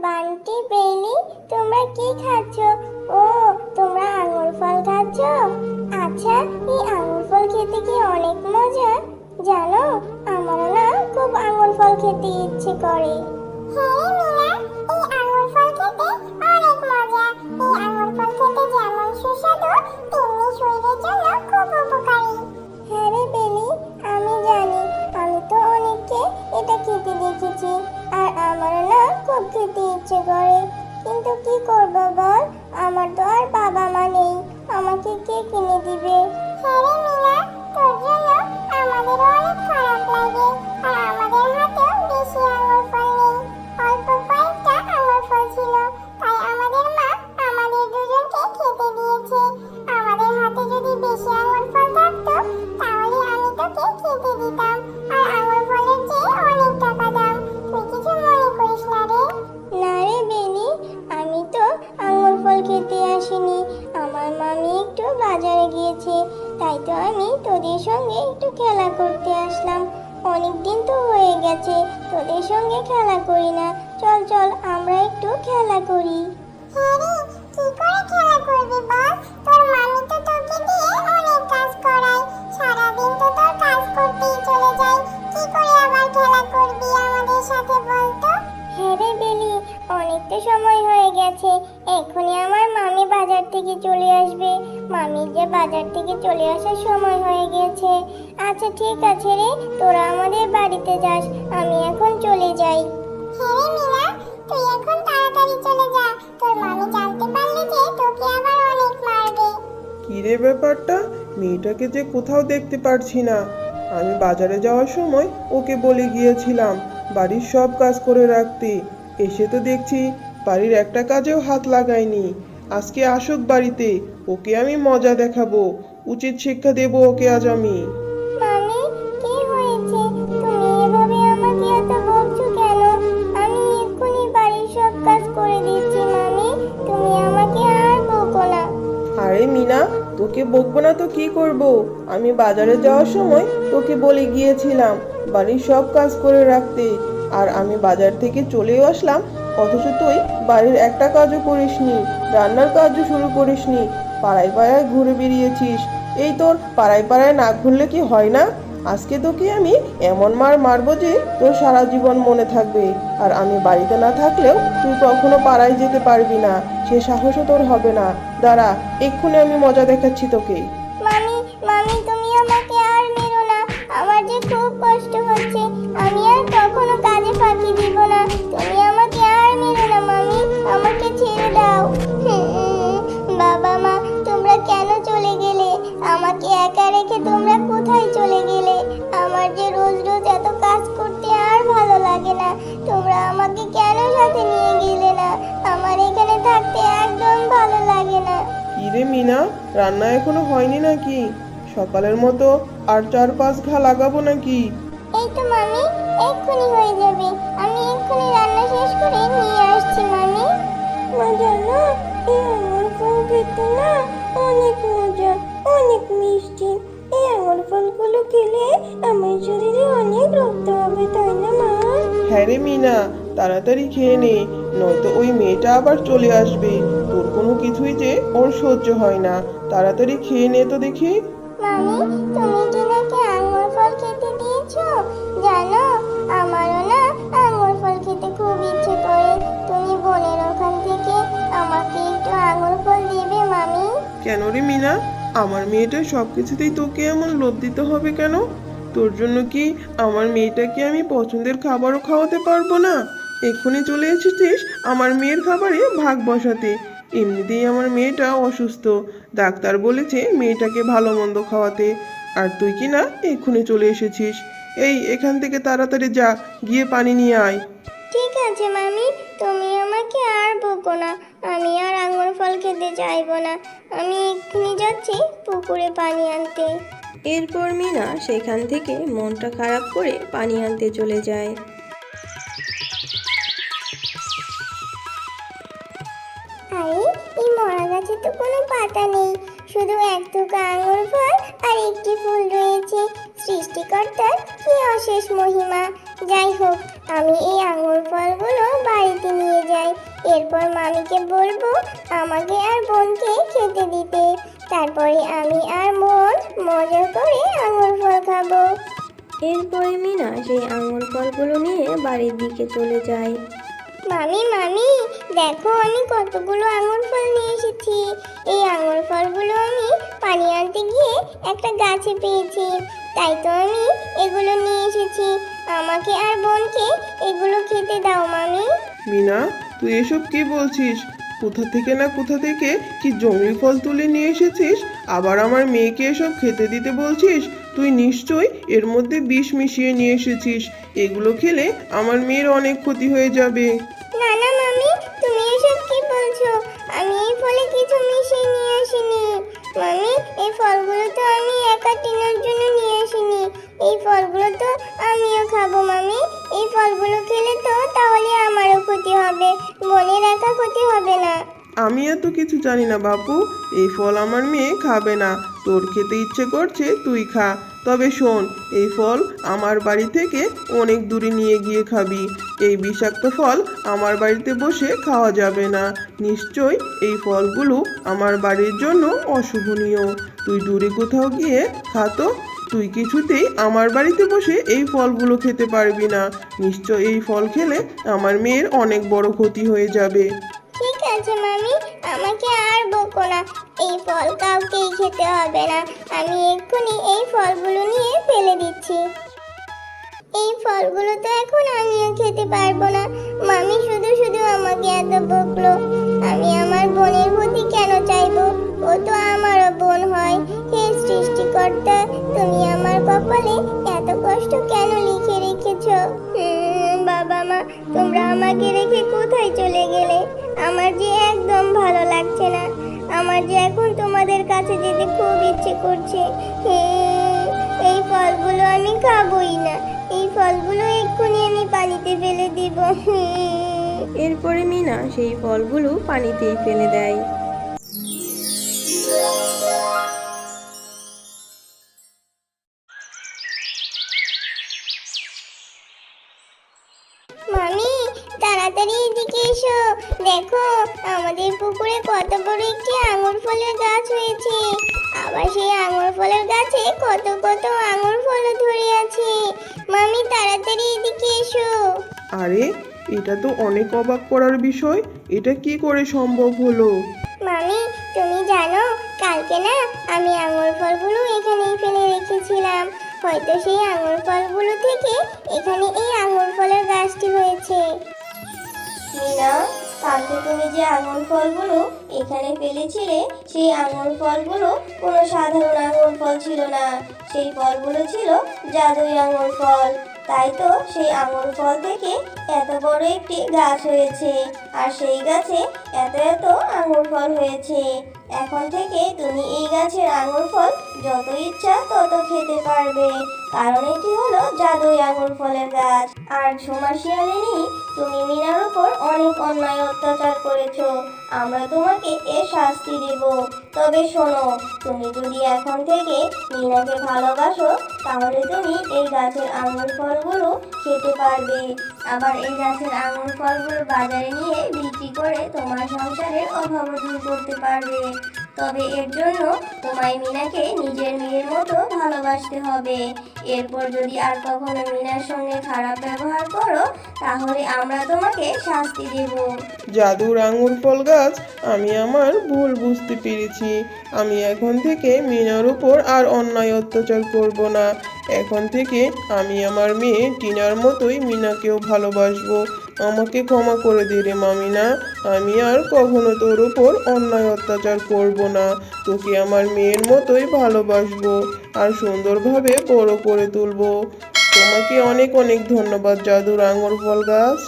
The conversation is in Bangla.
বান্টি, বেলি, তোমরা কি খাচ্ছ? ও, তোমরা আঙুর ফল খাচ্ছ? আচ্ছা, এই আঙুর ফল খেতে কি অনেক মজা? জানো, আমারও না খুব আঙুর ফল খেতে ইচ্ছে করে। হ্যাঁ মিনা, এই আঙুর ফল খেতে অনেক মজা। এই আঙুর ফল খেতে যেমন সুস্বাদু, তেমনি শরীরের জন্য খুব উপকারী। হ্যাঁ রে বেলি, আমি জানি। আমি তো অনেককে এটা খেতে দেখেছি, আর আমারও না খুব খেতে ইচ্ছে করে। কিন্তু কি করব বল, আমার তো আর বাবা মা নেই, আমাকে কে কিনে দিবে? হ্যাঁ রে মিনা, তোর জন্য আমাদেরও অনেক খারাপ লাগে। আর আমাদের হাতেও বেশি আঙুর ফল নেই, অল্প কয়েকটা আঙুর ফল ছিল, তাই আমাদের মা আমাদের দুজনকে খেতে দিয়েছে। আমাদের হাতে যদি বেশি আঙুর ফল থাকতো, তাহলে আমি তোকে খেতে দিতাম, আর আঙুর ফলের চেয়ে অনেক টাকা দাম। তুই কিছু মনে করিস না রে? না রে বেনি, আমি তো আঙুর ফল খেতে আসিনি। আমার মামি একটু বাজারে গিয়েছে, তাই তো আমি তোদের সঙ্গে একটু খেলা করতে আসলাম। অনেক দিন তো হয়ে গেছে তোদের সঙ্গে খেলা করি না। চল চল, আমরা একটু খেলা করি। হ্যাঁ রে, কি করে খেলা করবি বল? তোর মামি তো তোকে দিয়ে অনেক কাজ করায়, সারাদিন তো তোর কাজ করতেই চলে যায়। কি করে আবার খেলা করবি আমাদের সাথে বল তো? হ্যাঁ রে বেলি, অনেকটা সময় হয়ে গেছে, এখনই আমার মামি বাজার থেকে চলে আসবে। মামির যে বাজার থেকে চলে আসার সময় হয়ে গেছে। আচ্ছা ঠিক আছে রে, তোরা আমাদের বাড়িতে যাস, আমি এখন চলে যাই। হ্যাঁ রে মিনা, তুই এখন তাড়াতাড়ি চলে যা, তোর মামি জানতে পারলে যে তোকে আবার অনেক মারবে। কি রে ব্যাপারটা, মেয়েটাকে যে কোথাও দেখতে পারছি না। আমি বাজারে যাওয়ার সময় ওকে বলে গিয়েছিলাম বাড়ির সব কাজ করে রাখতে, এসে তো দেখছি বাড়ির একটা কাজেও হাত লাগায়নি। আজকে আসুক বাড়িতে, ওকে আমি মজা দেখাবো, উচিত শিক্ষা দেবো ওকে আজ আমি। মামি, কি হয়েছে? তুমি এভাবে আমাকে এত বকছো কেন? আমি এক্ষুনি বাড়ির সব কাজ করে দিচ্ছি মামি, তুমি আমাকে আর বকো না। আরে মিনা, তোকে বকবো না তো কি করব? আমি বাজারে যাওয়ার সময় তোকে বলে গিয়েছিলাম বাড়ির সব কাজ করে রাখতে, আর আমি বাজার থেকে চলেও আসলাম, অথচ তুই বাড়ির একটা কাজও করিসনি, রান্নার কাজও শুরু করিসনি, পাড়ায় পাড়ায় ঘুরে বেরিয়েছিস। এই তোর পাড়ায় পাড়ায় না ঘুরলে কি হয় না? আজকে তোকে আমি এমন মার মারবো যে তোর সারা জীবন মনে থাকবে, আর আমি বাড়িতে না থাকলেও তুই কখনো পাড়ায় যেতে পারবি না, সে সাহসও তোর হবে না। দাঁড়া, এক্ষুনি আমি মজা দেখাচ্ছি তোকে। মামি, মামি তুমি আমাকে আর মেরো না, আমার যে খুব কষ্ট হচ্ছে, আমি আর কখনো কাজে ফাঁকি দিব না। তুমি আমাকে আর মেরো না মামি, আমাকে ছেড়ে দাও। বাবা মা, তোমরা কেন চলে গেলে? আমাকে একা রেখে তোমরা কোথায় চলে গেলে? আমার যে রোজ রোজ এত কাজ করতে আর ভালো লাগে না, তোমরা আমাকে কেন সাথে নিয়ে গেলে না? আমার এখানে থাকতে একদম ভালো লাগে না। কি রে মিনা, রান্না এখনো হয়নি নাকি? সকালের মতো আর 4-5 ঘা লাগাবো নাকি? এই তো মামি, এক্ষুনি হয়ে যাবে, আমি এক্ষুনি রান্না শেষ করে নিয়ে আসছি মামি। মজা না, এই আঙুর ফল খেতে না অনেক মজা, অনেক মিষ্টি। এই আঙুর ফলগুলো খেলে আমার শরীরে অনেক রক্ত হবে, তাই না মা? হ্যাঁ রে মিনা, তাড়াতাড়ি খেয়ে নে, নয়তো ওই মেয়েটা আবার চলে আসবে। তোর কোনো কিছুই যে ওর সহ্য হয় না, তাড়াতাড়ি খেয়ে নে তো দেখি। মামি, তুমি কি নাকি আঙুর ফল খেতে দিয়েছো? জানো, আমারও না আঙুর ফল খেতে খুব ইচ্ছে করে। তুমি বোনের ওখান থেকে আমাকে একটু আঙুর ফল দেবে মামি? কেন রে মিনা, আমার মেয়েটা সব কিছুতেই তোকে এমন লোভ দিতে হবে কেন? তোর জন্য কি আমার মেয়েটাকে আমি পছন্দের খাবারও খাওয়াতে পারবো না? এক্ষুনি চলে এসেছিস আমার মেয়ের খাবারে ভাগ বসাতে। এমনিতেই আমার মেয়েটা অসুস্থ, ডাক্তার বলেছে মেয়েটাকে ভালো মন্দ খাওয়াতে, আর তুই কি না এক্ষুনি চলে এসেছিস। এই, এখান থেকে তাড়াতাড়ি যা, গিয়ে পানি নিয়ে আয়। ঠিক আছে মামি, তুমি আমাকে আর বকো না, আমি আর আঙুর ফল খেতে চাইবো না। আমি এক্ষুনি যাচ্ছি পুকুরে পানি আনতে। এরপর মিনা সেখান থেকে মনটা খারাপ করে পানি আনতে চলে যায়। আরে, এই মরা গাছে তো কোনো পাতা নেই, শুধু এক থোকা আঙুর ফল আর একটি ফুল রয়েছে। সৃষ্টিকর্তার কি অশেষ মহিমা। যাই হোক, আমি এই আঙুর ফলগুলো বাড়িতে নিয়ে যাই। এরপর মামিকে বলবো আমাকে আর বোনকে খেতে দিতে। তারপরে আমি আর বোন মজা করে আঙুর ফল খাবো। এরপরে মিনা সেই আঙুর ফলগুলো নিয়ে বাড়ির দিকে চলে যায়। মামি মামি, দেখো আমি কতগুলো আঙুর ফল নিয়ে এসেছি। এই আঙুর ফলগুলো আমি পানি আনতে গিয়ে একটা গাছে পেয়েছি, তাই তো আমি এগুলো নিয়ে এসেছি। আমাকে আর বোনকে এগুলো খেতে দাও মামি। মিনা, তুই এসব কি বলছিস? কোথা থেকে না কোথা থেকে কি জংলি ফল তুলে নিয়ে এসেছিস, আবার আমার মেয়েকে এসব খেতে দিতে বলছিস? তুই নিশ্চয়ই এর মধ্যে বিষ মিশিয়ে নিয়ে এসেছিস। এগুলো খেলে আমার মেয়ের অনেক ক্ষতি হয়ে যাবে। না না মামি, তুমি এসব কি বলছো? আমি এই ফলে কিছু মিশিয়ে নিয়ে আসিনি। মামি, এই ফলগুলো তো আমি একা টিনার জন্য নিয়ে আসিনি। এই ফলগুলো তো আমিও খাবো মামি। এই ফলগুলো খেলে তো তাহলে আমারও ক্ষতি হবে, বোনের একা ক্ষতি হবে না। আমি এত কিছু জানি না বাপু, এই ফল আমার মেয়ে খাবে না। তোর খেতে ইচ্ছে করছে তুই খা, তবে শোন, এই ফল আমার বাড়ি থেকে অনেক দূরে নিয়ে গিয়ে খাবি। এই বিষাক্ত ফল আমার বাড়িতে বসে খাওয়া যাবে না। নিশ্চয় এই ফলগুলো আমার বাড়ির জন্য অশুভনীয়। তুই দূরে কোথাও গিয়ে খা তো। তুই কিছুতেই আমার বাড়িতে বসে এই ফলগুলো খেতে পারবি না। নিশ্চয় এই ফল খেলে আমার মেয়ের অনেক বড় ক্ষতি হয়ে যাবে। ঠিক আছে মামি, আমাকে আর বকো না। এই ফল কাউকেই খেতে হবে না। আমি এক্ষুনি এই ফলগুলো নিয়ে ফেলে দিচ্ছি। এই ফলগুলো তো এখন আমিও খেতে পারবো না। মামি শুধু শুধু আমাকে এত বকলো। আমি আমার বোনের ক্ষতি কেন চাইবো? ও তো আমারও বোন হয়। হে সৃষ্টিকর্তা, তুমি আমার কপালে এত কষ্ট কেন লিখে রেখেছো? বাবা মা, তোমরা আমাকে রেখে কোথায় চলে গেলে? আমার যে একদম ভালো লাগছে না। আমার যে এখন তোমাদের কাছে যেতে খুব ইচ্ছে করছে। এই ফলগুলো আমি খাবোই না। এই ফলগুলো এক্ষুনি আমি পানিতে ফেলে দিব। এরপরে মিনা সেই ফলগুলো পানিতেই ফেলে দেয়। মামি, তাড়াতাড়ি এদিকে এসো। দেখো, আমাদের পুকুরে কত বড় একটি আঙুর ফলের গাছ হয়েছে। আবার সেই আঙুর ফলের গাছে কত কত আঙুর ফলও ধরে আছে। মামি, তাড়াতাড়ি এদিকে এসো। আরে, এটা তো অনেক অবাক করার বিষয়। এটা কি করে সম্ভব হলো? মামি, তুমি জানো, কালকে না আমি আঙুর ফলগুলো এখানেই ফেলে রেখেছিলাম। হয়তো সেই আঙুর ফলগুলো থেকে এখানে এই আঙুর ফলের গাছটি হয়েছে। মিনা, কালকে তুমি যে আঙুর ফলগুলো এখানে ফেলেছিলে, সেই আঙুর ফলগুলো কোনো সাধারণ আঙুর ফল ছিল না। সেই ফলগুলো ছিল জাদুই আঙুর ফল। তাই তো সেই আঙুর ফল থেকে এত বড় একটি গাছ হয়েছে, আর সেই গাছে এত এত আঙুর ফল হয়েছে। এখন থেকে তুমি এই গাছের আঙুর ফল যত ইচ্ছা তত খেতে পারবে, কারণ এটি হলো জাদুই আঙুর ফলের গাছ। আর ঝুমা শিয়ালিনী, তুমি মিনার উপর অনেক অন্যায় অত্যাচার করেছো। আমরা তোমাকে এর শাস্তি দেব। তবে শোনো, তুমি যদি এখন থেকে মিনাকে ভালোবাসো, তাহলে তুমি এই গাছের আঙুর ফলগুলো খেতে পারবে। আবার এই গাছের আঙুর ফলগুলো বাজারে নিয়ে বিক্রি করে তোমার সংসারের অভাব দূর করতে পারবে। তবে এর জন্য তোমায় মিনাকে নিজের মেয়ের মতো ভালোবাসতে হবে। এরপর যদি আর কখনো মিনার সঙ্গে খারাপ ব্যবহার করো, তাহলে আমরা তোমাকে শাস্তি দেব। জাদুর আঙুর ফল গাছ, আমি আমার ভুল বুঝতে পেরেছি। আমি এখন থেকে মিনার উপর আর অন্যায় অত্যাচার করব না। এখন থেকে আমি আমার মেয়ে টিনার মতোই মিনাকেও ভালোবাসবো। আমাকে ক্ষমা করে দে রে মামিনা। আমি আর কখনো তোর উপর অন্যায় অত্যাচার করব না। তোকে আমার মেয়ের মতোই ভালোবাসবো আর সুন্দরভাবে বড় করে তুলবো। তোমাকে অনেক অনেক ধন্যবাদ জাদুর আঙুর ফল গাছ।